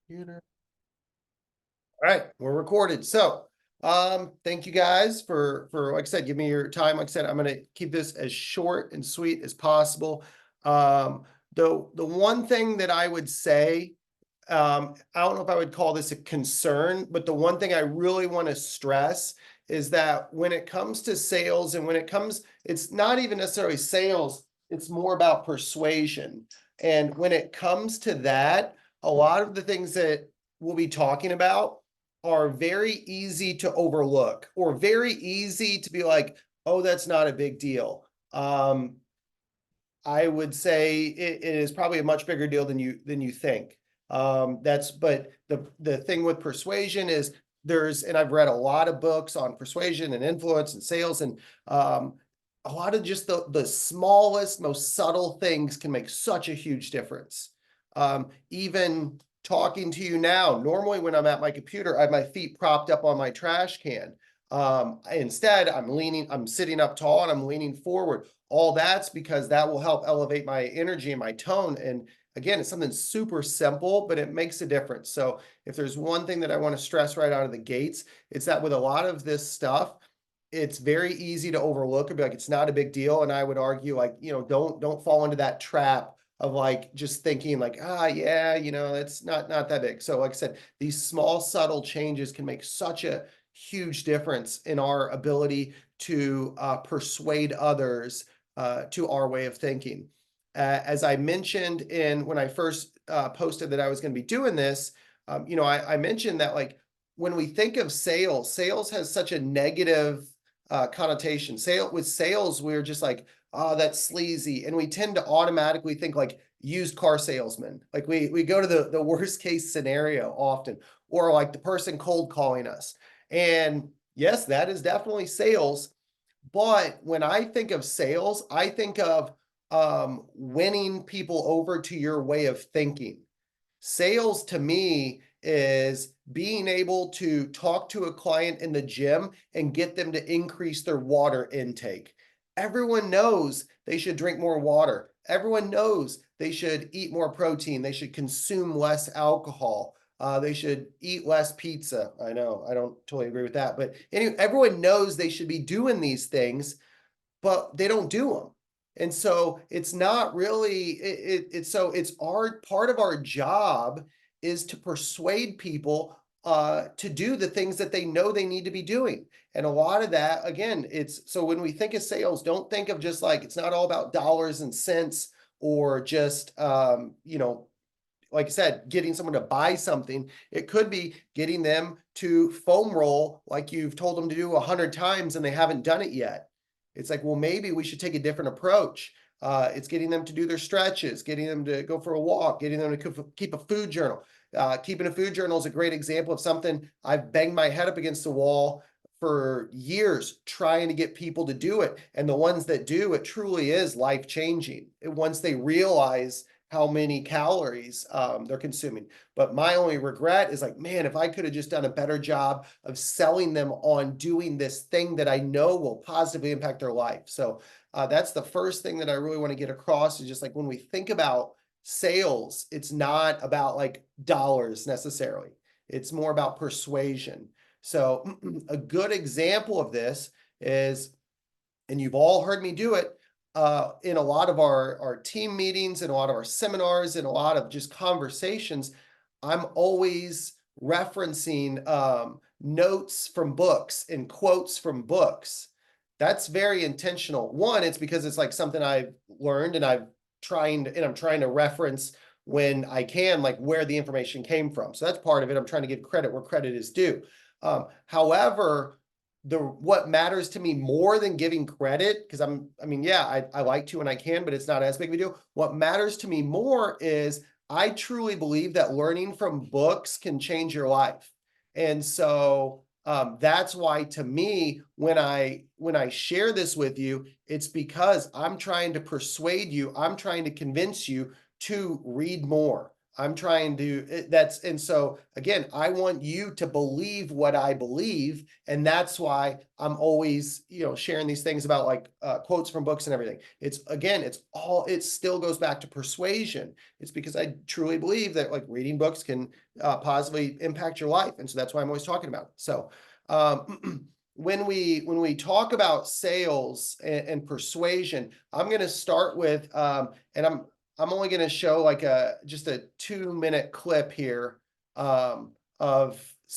Computer. All right, we're recorded. So, thank you guys for like I said, give me your time. Like I said, I'm gonna keep this as short and sweet as possible. The one thing that I would say, I don't know if I would call this a concern, but the one thing I really want to stress is that when it comes to sales and when it comes, it's not even necessarily sales, it's more about persuasion. And when it comes to that, a lot of the things that we'll be talking about are very easy to overlook or very easy to be like, oh, that's not a big deal. I would say it is probably a much bigger deal than you think. But the thing with persuasion is and I've read a lot of books on persuasion and influence and sales, and a lot of just the smallest, most subtle things can make such a huge difference. Even talking to you now, normally when I'm at my computer, I have my feet propped up on my trash can. Instead, I'm sitting up tall and I'm leaning forward. All that's because that will help elevate my energy and my tone. And again, it's something super simple, but it makes a difference. So if there's one thing that I want to stress right out of the gates, it's that with a lot of this stuff, it's very easy to overlook and be like, it's not a big deal. And I would argue, like, don't fall into that trap of like just thinking like, yeah, it's not that big. So like I said, these small subtle changes can make such a huge difference in our ability to persuade others to our way of thinking. As I mentioned when I first posted that I was going to be doing this, I mentioned that like when we think of sales, sales has such a negative connotation. With sales, we're just like, oh, that's sleazy, and we tend to automatically think like used car salesman. Like we go to the worst case scenario often, or like the person cold calling us. And yes, that is definitely sales. But when I think of sales, I think of winning people over to your way of thinking. Sales to me is being able to talk to a client in the gym and get them to increase their water intake. Everyone knows they should drink more water. Everyone knows they should eat more protein. They should consume less alcohol. They should eat less pizza. I know I don't totally agree with that, but anyway, everyone knows they should be doing these things, but they don't do them. And so it's not really it's our part of our job is to persuade people to do the things that they know they need to be doing. And a lot of that, again, it's so when we think of sales, don't think of just like it's not all about dollars and cents or just like I said, getting someone to buy something. It could be getting them to foam roll like you've told them to do 100 times and they haven't done it yet. It's like, well, maybe we should take a different approach. It's getting them to do their stretches, getting them to go for a walk, getting them to keep a food journal. Keeping a food journal is a great example of something I've banged my head up against the wall for years trying to get people to do it. And the ones that do, it truly is life changing. Once they realize how many calories they're consuming. But my only regret is like, man, if I could have just done a better job of selling them on doing this thing that I know will positively impact their life. So that's the first thing that I really want to get across is just like when we think about sales, it's not about like dollars necessarily. It's more about persuasion. So a good example of this is, and you've all heard me do it, in a lot of our team meetings and a lot of our seminars and a lot of just conversations, I'm always referencing notes from books and quotes from books. That's very intentional. One, it's because it's like something I've learned and I'm trying to reference when I can, like where the information came from. So that's part of it. I'm trying to give credit where credit is due. However, what matters to me more than giving credit, because I like to and I can, but it's not as big of a deal. What matters to me more is I truly believe that learning from books can change your life. And so that's why to me, when I share this with you, it's because I'm trying to persuade you, I'm trying to convince you to read more. I'm trying to, and so again, I want you to believe what I believe. And that's why I'm always, sharing these things about like quotes from books and everything. It still goes back to persuasion. It's because I truly believe that like reading books can positively impact your life. And so that's why I'm always talking about it. So, when we talk about sales and persuasion, I'm going to start with, and I'm only going to show like just a 2-minute clip here of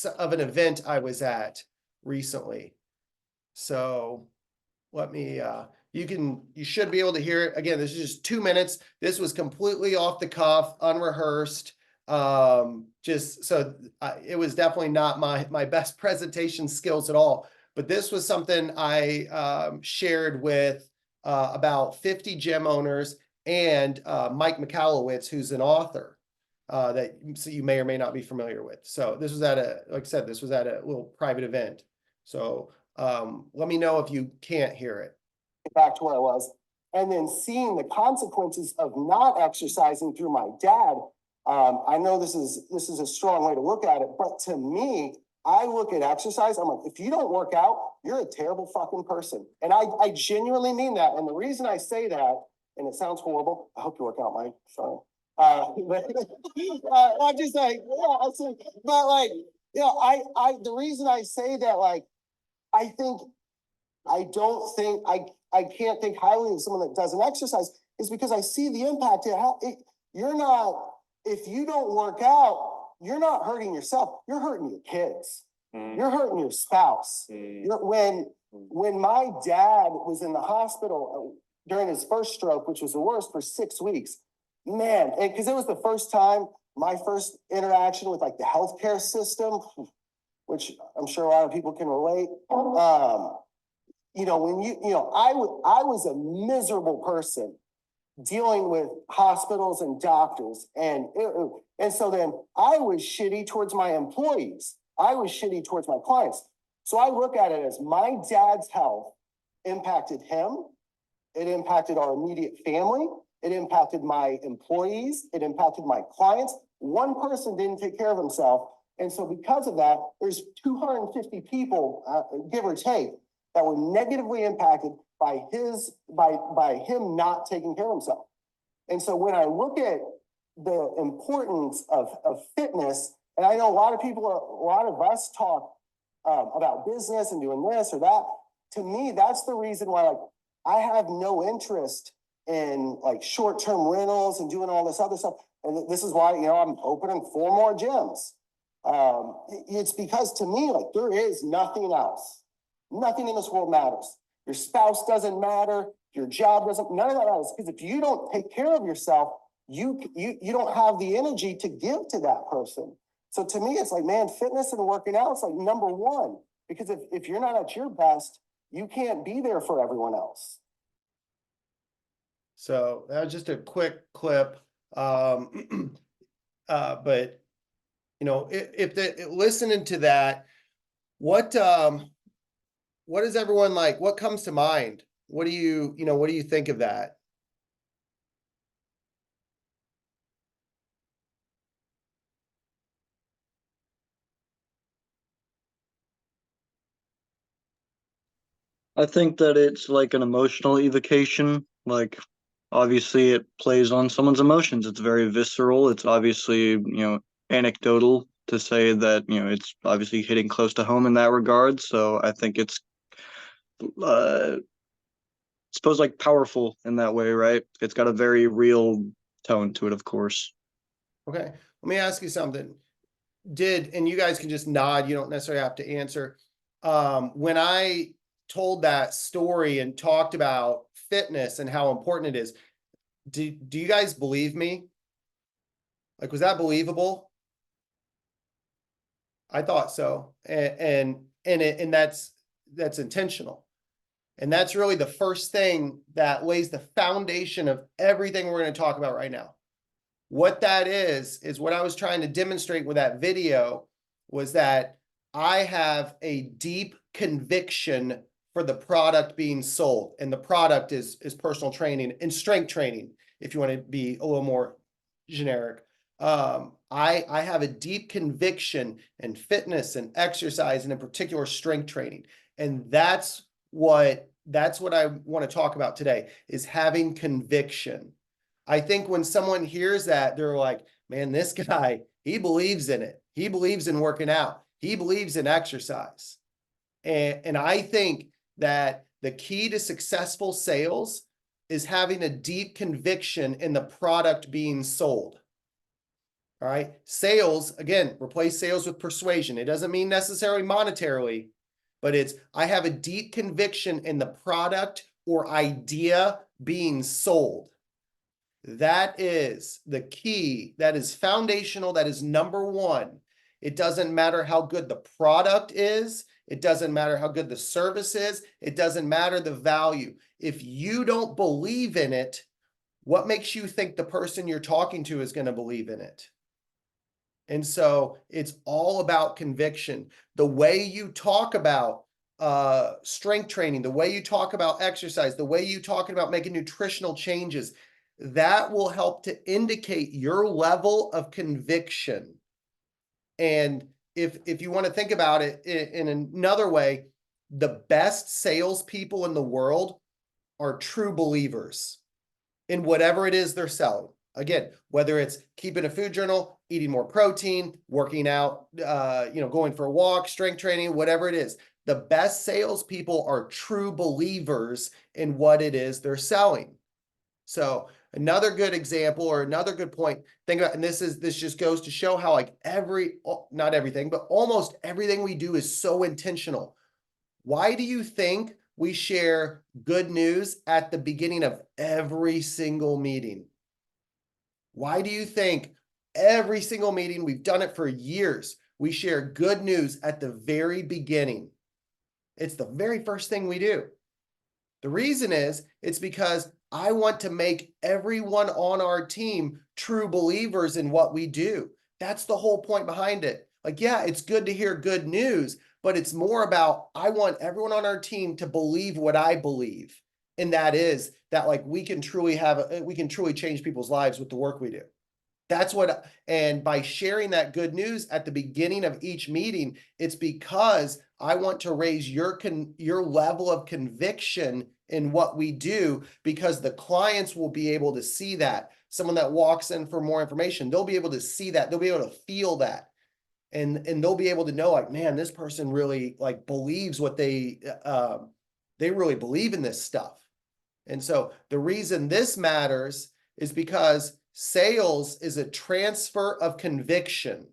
an event I was at recently. So let me, you should be able to hear it. Again, this is just 2 minutes. This was completely off the cuff, unrehearsed. Just so it was definitely not my best presentation skills at all. But this was something I shared with about 50 gym owners and Mike Michalowicz, who's an author that you may or may not be familiar with. So this was like I said, this was at a little private event. So let me know if you can't hear it. Back to where I was. And then seeing the consequences of not exercising through my dad. I know this is a strong way to look at it, but to me, I look at exercise. I'm like, if you don't work out, you're a terrible fucking person. And I genuinely mean that. And the reason I say that, and it sounds horrible, I hope you work out, Mike. Sorry. I'm just like, yeah, but like, the reason I say that, like, I can't think highly of someone that doesn't exercise is because I see the impact. If you don't work out, you're not hurting yourself. You're hurting your kids. You're hurting your spouse. When my dad was in the hospital during his first stroke, which was the worst for 6 weeks, man, because it was the first time, my first interaction with like the healthcare system, which I'm sure a lot of people can relate. I was a miserable person dealing with hospitals and doctors. And so then I was shitty towards my employees. I was shitty towards my clients. So I look at it as my dad's health impacted him. It impacted our immediate family. It impacted my employees. It impacted my clients. One person didn't take care of himself. And so because of that, there's 250 people, give or take, that were negatively impacted by him not taking care of himself. And so when I look at the importance of fitness, and I know a lot of us talk about business and doing this or that. To me, that's the reason why, like, I have no interest in like short-term rentals and doing all this other stuff. And this is why, I'm opening 4 more gyms. It's because to me, like, there is nothing else. Nothing in this world matters. Your spouse doesn't matter. Your job doesn't, none of that matters. Because if you don't take care of yourself, you don't have the energy to give to that person. So to me, it's like, man, fitness and working out is like number one. Because if you're not at your best, you can't be there for everyone else. So that was just a quick clip. But if listening to that, what is everyone like? What comes to mind? What do you think of that? I think that it's like an emotional evocation. Like, obviously, it plays on someone's emotions. It's very visceral. It's obviously, anecdotal to say that, it's obviously hitting close to home in that regard. So I think it's, suppose like powerful in that way, right? It's got a very real tone to it, of course. Okay. Let me ask you something. And you guys can just nod, you don't necessarily have to answer. When I told that story and talked about fitness and how important it is, do you guys believe me? Like, was that believable? I thought so. And that's intentional. And that's really the first thing that lays the foundation of everything we're going to talk about right now. What that is what I was trying to demonstrate with that video was that I have a deep conviction for the product being sold. And the product is personal training and strength training, if you want to be a little more generic. I have a deep conviction in fitness and exercise, and in particular strength training. And that's what I want to talk about today, is having conviction. I think when someone hears that, they're like, man, this guy, he believes in it. He believes in working out. He believes in exercise. And I think that the key to successful sales is having a deep conviction in the product being sold. All right. Sales, again, replace sales with persuasion. It doesn't mean necessarily monetarily, but it's, I have a deep conviction in the product or idea being sold. That is the key. That is foundational. That is number one. It doesn't matter how good the product is. It doesn't matter how good the service is. It doesn't matter the value. If you don't believe in it, what makes you think the person you're talking to is going to believe in it? And so it's all about conviction. The way you talk about strength training, the way you talk about exercise, the way you talk about making nutritional changes, that will help to indicate your level of conviction. And if you want to think about it in another way, the best salespeople in the world are true believers in whatever it is they're selling. Again, whether it's keeping a food journal, eating more protein, working out, going for a walk, strength training, whatever it is. The best salespeople are true believers in what it is they're selling. So another good example or another good point, think about, and this just goes to show how like not everything, but almost everything we do is so intentional. Why do you think we share good news at the beginning of every single meeting? Why do you think every single meeting, we've done it for years, we share good news at the very beginning? It's the very first thing we do. The reason is, it's because I want to make everyone on our team true believers in what we do. That's the whole point behind it. Like, yeah, it's good to hear good news, but it's more about, I want everyone on our team to believe what I believe. And that is that like we can truly change people's lives with the work we do. That's what, and by sharing that good news at the beginning of each meeting, it's because I want to raise your level of conviction in what we do, because the clients will be able to see that. Someone that walks in for more information, they'll be able to see that. They'll be able to feel that. And they'll be able to know, like, man, this person really like believes what they really believe in this stuff. And so the reason this matters is because sales is a transfer of conviction.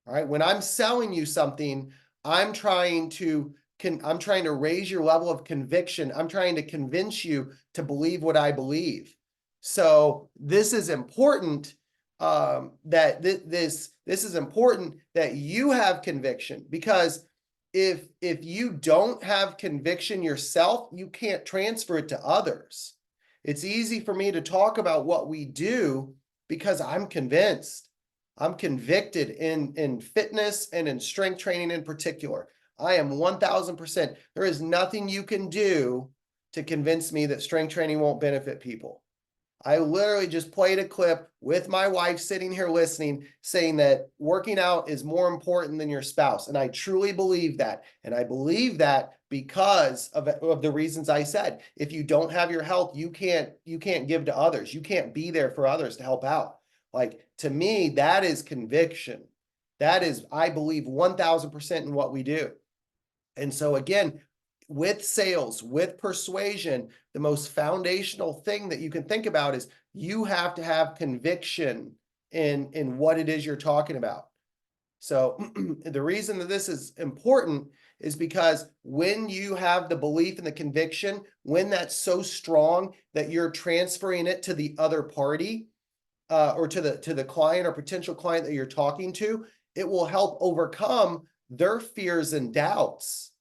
All right. When I'm selling you something, I'm trying to raise your level of conviction. I'm trying to convince you to believe what I believe. So this is important, that this is important that you have conviction, because if you don't have conviction yourself, you can't transfer it to others. It's easy for me to talk about what we do because I'm convinced. I'm convicted in fitness and in strength training in particular. I am 1000%. There is nothing you can do to convince me that strength training won't benefit people. I literally just played a clip with my wife sitting here listening, saying that working out is more important than your spouse. And I truly believe that. And I believe that because of the reasons I said. If you don't have your health, you can't give to others. You can't be there for others to help out. Like, to me, that is conviction. That is, I believe 1000% in what we do. And so again, with sales, with persuasion, the most foundational thing that you can think about is you have to have conviction in what it is you're talking about. So the reason that this is important is because when you have the belief and the conviction, when that's so strong that you're transferring it to the other party, or to the client or potential client that you're talking to, it will help overcome their fears and doubts.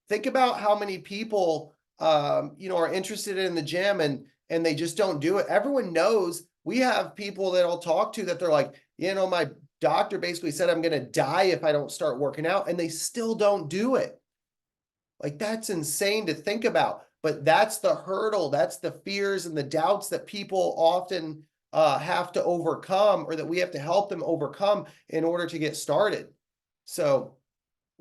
Think about how many people, are interested in the gym and they just don't do it. Everyone knows. We have people that I'll talk to that they're like, my doctor basically said I'm going to die if I don't start working out, and they still don't do it. Like, that's insane to think about, but that's the hurdle. That's the fears and the doubts that people often have to overcome, or that we have to help them overcome in order to get started. So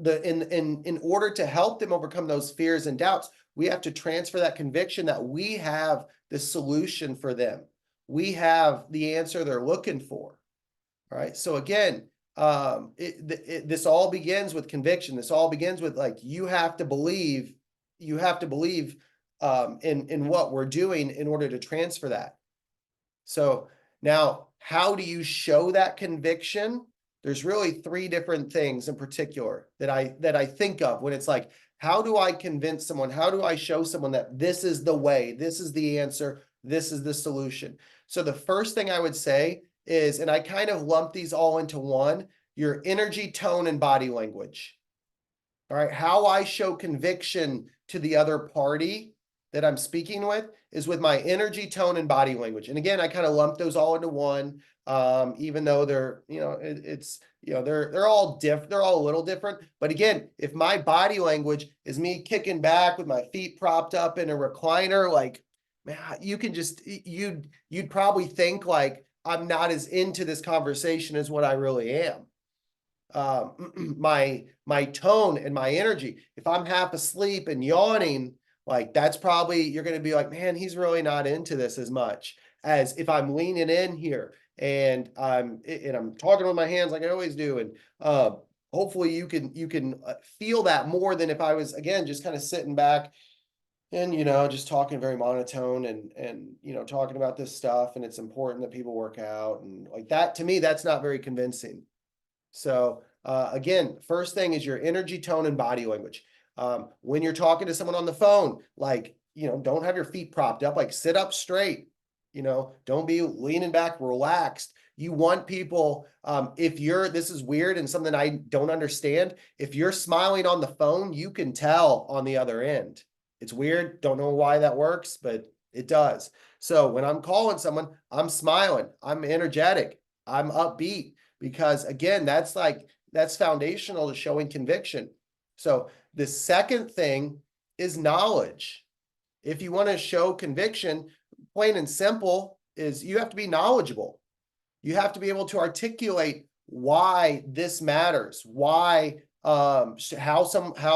in order to help them overcome those fears and doubts, we have to transfer that conviction that we have the solution for them. We have the answer they're looking for. All right. So again, this all begins with conviction. This all begins with, like, you have to believe in what we're doing in order to transfer that. So now, how do you show that conviction? There's really three different things in particular that I think of when it's like, how do I convince someone? How do I show someone that this is the way, this is the answer, this is the solution? So the first thing I would say is, and I kind of lump these all into one, your energy, tone, and body language. All right, how I show conviction to the other party that I'm speaking with is with my energy, tone, and body language. And again, I kind of lump those all into one, even though they're, they're all different. They're all a little different. But again, if my body language is me kicking back with my feet propped up in a recliner, like, man, you can just, you'd probably think like I'm not as into this conversation as what I really am. My tone and my energy, if I'm half asleep and yawning, like, that's probably, you're going to be like, man, he's really not into this as much as if I'm leaning in here and I'm talking with my hands like I always do. And hopefully you can feel that more than if I was, again, just kind of sitting back and, just talking very monotone and, talking about this stuff. And it's important that people work out, and like that, to me, that's not very convincing. So again, first thing is your energy, tone, and body language. When you're talking to someone on the phone, like, don't have your feet propped up, like, sit up straight, don't be leaning back, relaxed. You want people, this is weird and something I don't understand. If you're smiling on the phone, you can tell on the other end. It's weird. Don't know why that works, but it does. So when I'm calling someone, I'm smiling, I'm energetic, I'm upbeat, because again, that's foundational to showing conviction. So the second thing is knowledge. If you want to show conviction, plain and simple, is you have to be knowledgeable. You have to be able to articulate why this matters, why, how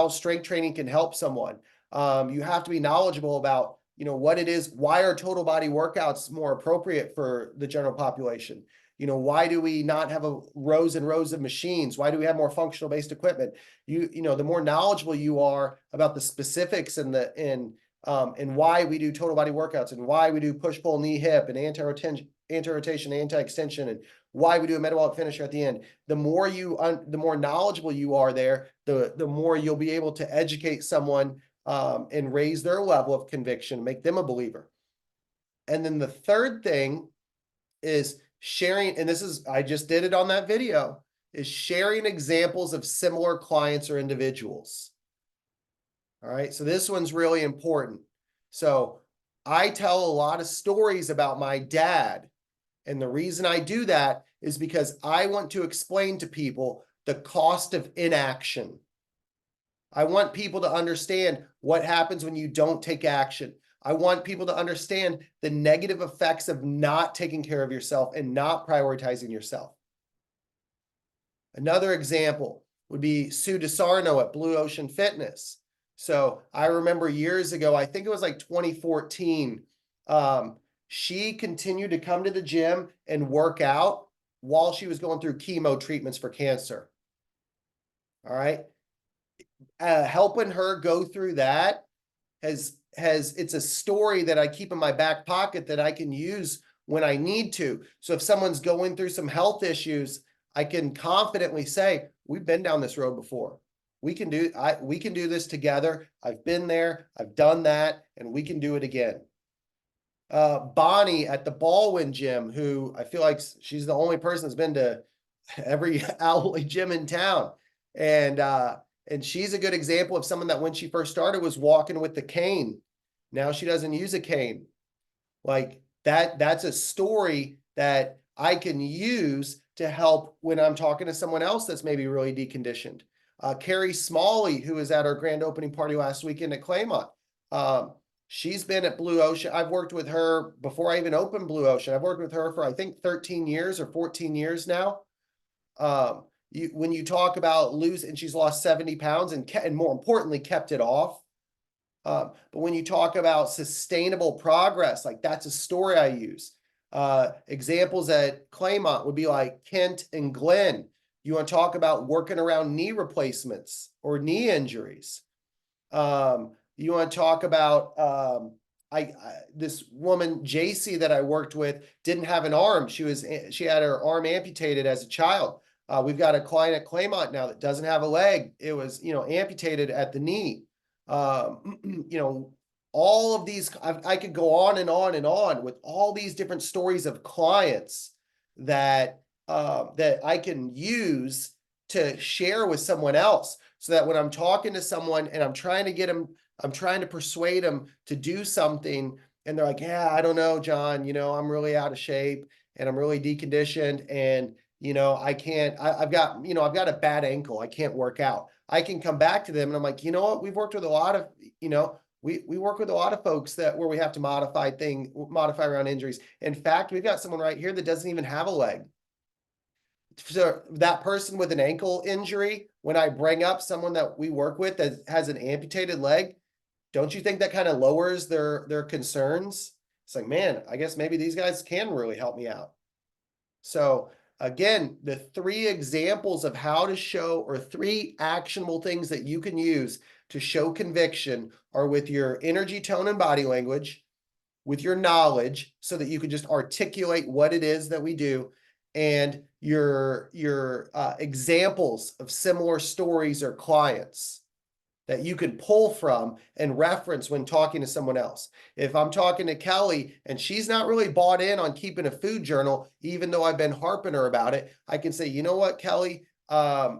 strength training can help someone. You have to be knowledgeable about, what it is, why are total body workouts more appropriate for the general population? Why do we not have rows and rows of machines? Why do we have more functional based equipment? The more knowledgeable you are about the specifics and why we do total body workouts, and why we do push, pull, knee, hip, and anti-rotation, anti-extension, and why we do a metabolic finisher at the end. The more knowledgeable you are there, the more you'll be able to educate someone and raise their level of conviction, make them a believer. And then the third thing is sharing, and I just did it on that video, is sharing examples of similar clients or individuals. All right, so this one's really important. So I tell a lot of stories about my dad. And the reason I do that is because I want to explain to people the cost of inaction. I want people to understand what happens when you don't take action. I want people to understand the negative effects of not taking care of yourself and not prioritizing yourself. Another example would be Sue DeSarno at Blue Ocean Fitness. So I remember years ago, I think it was like 2014, she continued to come to the gym and work out while she was going through chemo treatments for cancer. All right. Helping her go through that it's a story that I keep in my back pocket that I can use when I need to. So if someone's going through some health issues, I can confidently say, we've been down this road before. We can do this together. I've been there, I've done that, and we can do it again. Bonnie at the Baldwin gym, who I feel like she's the only person that's been to every Owley gym in town. And she's a good example of someone that when she first started was walking with the cane. Now she doesn't use a cane. Like that's a story that I can use to help when I'm talking to someone else that's maybe really deconditioned. Carrie Smalley, who was at our grand opening party last weekend at Claymont. She's been at Blue Ocean. I've worked with her before I even opened Blue Ocean. I've worked with her for, I think, 13 years or 14 years now. When you talk about and she's lost 70 pounds and more importantly, kept it off. But when you talk about sustainable progress, like that's a story I use. Examples at Claymont would be like Kent and Glenn. You want to talk about working around knee replacements or knee injuries. You want to talk about this woman, JC, that I worked with, didn't have an arm. She had her arm amputated as a child. We've got a client at Claymont now that doesn't have a leg. It was, amputated at the knee. All of these, I could go on and on and on with all these different stories of clients that I can use to share with someone else, so that when I'm talking to someone and I'm trying to persuade them to do something, and they're like, yeah, I don't know, John, I'm really out of shape and I'm really deconditioned, and I can't, I've got a bad ankle. I can't work out. I can come back to them and I'm like, you know what? We've worked with a lot of, we work with a lot of folks where we have to modify around injuries. In fact, we've got someone right here that doesn't even have a leg. So that person with an ankle injury, when I bring up someone that we work with that has an amputated leg, don't you think that kind of lowers their concerns? It's like, man, I guess maybe these guys can really help me out. So again, the 3 examples of how to show, or 3 actionable things that you can use to show conviction, are with your energy, tone, and body language, with your knowledge, so that you can just articulate what it is that we do, and your examples of similar stories or clients that you can pull from and reference when talking to someone else. If I'm talking to Kelly and she's not really bought in on keeping a food journal, even though I've been harping her about it, I can say, you know what, Kelly,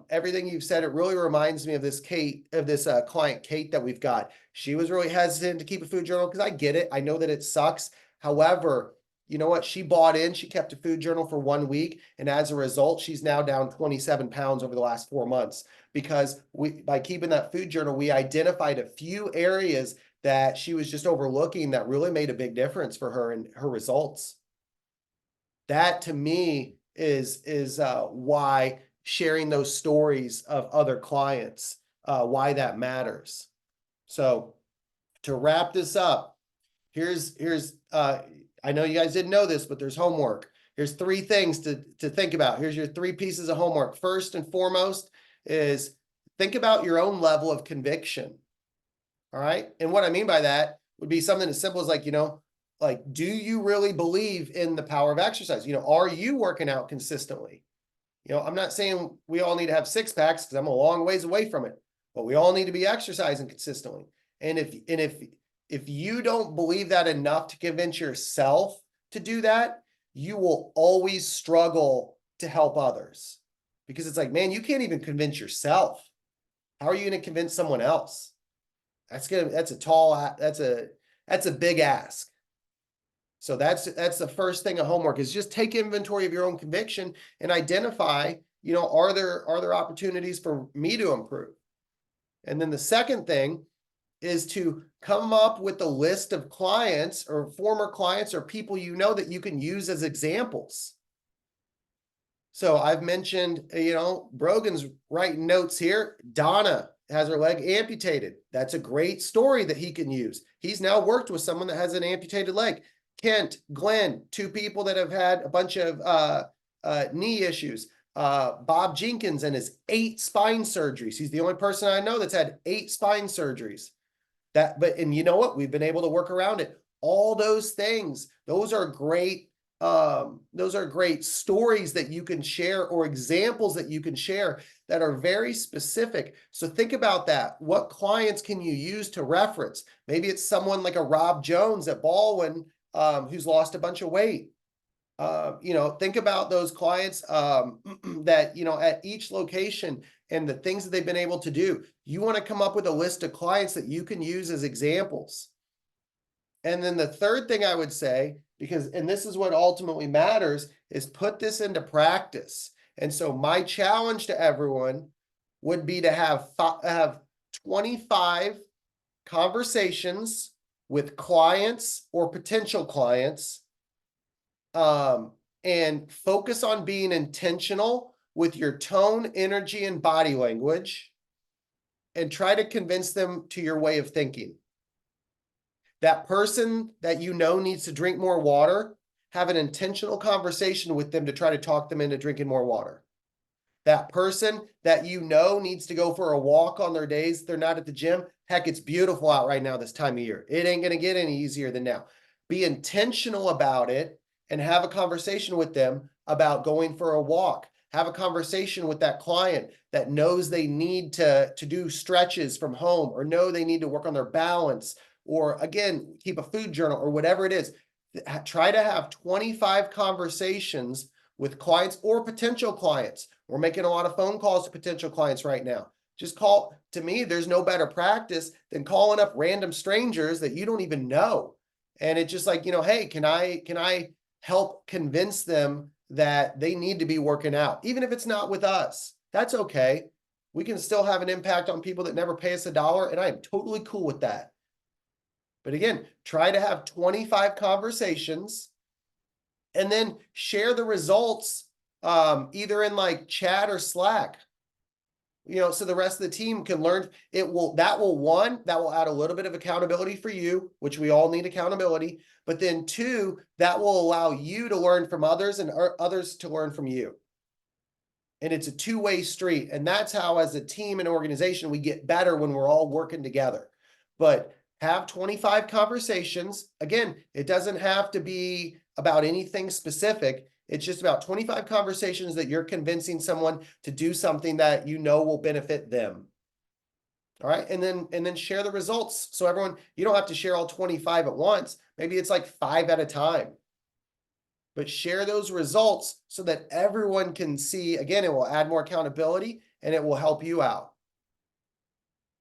everything you've said, it really reminds me of this client, Kate, that we've got. She was really hesitant to keep a food journal, because I get it. I know that it sucks. However, you know what? She bought in, she kept a food journal for 1 week. And as a result, she's now down 27 pounds over the last 4 months, because by keeping that food journal, we identified a few areas that she was just overlooking that really made a big difference for her and her results. That to me is why sharing those stories of other clients, why that matters. So to wrap this up, here's I know you guys didn't know this, but there's homework. Here's 3 things to think about. Here's your 3 pieces of homework. First and foremost is think about your own level of conviction. All right. And what I mean by that would be something as simple as like, do you really believe in the power of exercise? Are you working out consistently? I'm not saying we all need to have 6 packs, because I'm a long ways away from it, but we all need to be exercising consistently. And if you don't believe that enough to convince yourself to do that, you will always struggle to help others, because it's like, man, you can't even convince yourself. How are you going to convince someone else? That's a big ask. So that's the first thing of homework, is just take inventory of your own conviction and identify, are there opportunities for me to improve? And then the second thing is to come up with a list of clients or former clients or people that you can use as examples. So I've mentioned, Brogan's writing notes here. Donna has her leg amputated. That's a great story that he can use. He's now worked with someone that has an amputated leg. Kent, Glenn, 2 people that have had a bunch of knee issues. Bob Jenkins and his 8 spine surgeries. He's the only person I know that's had 8 spine surgeries. And you know what? We've been able to work around it. All those things, those are great stories that you can share, or examples that you can share that are very specific. So think about that. What clients can you use to reference? Maybe it's someone like a Rob Jones at Baldwin, who's lost a bunch of weight. Think about those clients that, at each location and the things that they've been able to do. You want to come up with a list of clients that you can use as examples. And then the third thing I would say, and this is what ultimately matters, is put this into practice. And so my challenge to everyone would be to have 25 conversations with clients or potential clients. And focus on being intentional with your tone, energy, and body language, and try to convince them to your way of thinking. That person that you know needs to drink more water, have an intentional conversation with them to try to talk them into drinking more water. That person that you know needs to go for a walk on their days they're not at the gym. Heck, it's beautiful out right now this time of year. It ain't going to get any easier than now. Be intentional about it and have a conversation with them about going for a walk. Have a conversation with that client that knows they need to do stretches from home, or know they need to work on their balance, or again, keep a food journal or whatever it is. Try to have 25 conversations with clients or potential clients. We're making a lot of phone calls to potential clients right now. Just call, to me, there's no better practice than calling up random strangers that you don't even know. And it's just like, hey, can I help convince them that they need to be working out? Even if it's not with us, that's okay. We can still have an impact on people that never pay us $1, and I am totally cool with that. But again, try to have 25 conversations and then share the results, either in like chat or Slack, so the rest of the team can learn. That will add a little bit of accountability for you, which we all need accountability. But then 2, that will allow you to learn from others and others to learn from you. And it's a two-way street. And that's how, as a team and organization, we get better when we're all working together. But have 25 conversations. Again, it doesn't have to be about anything specific. It's just about 25 conversations that you're convincing someone to do something that will benefit them. All right. And then share the results. So everyone, you don't have to share all 25 at once. Maybe it's like 5 at a time. But share those results so that everyone can see. Again, it will add more accountability and it will help you out.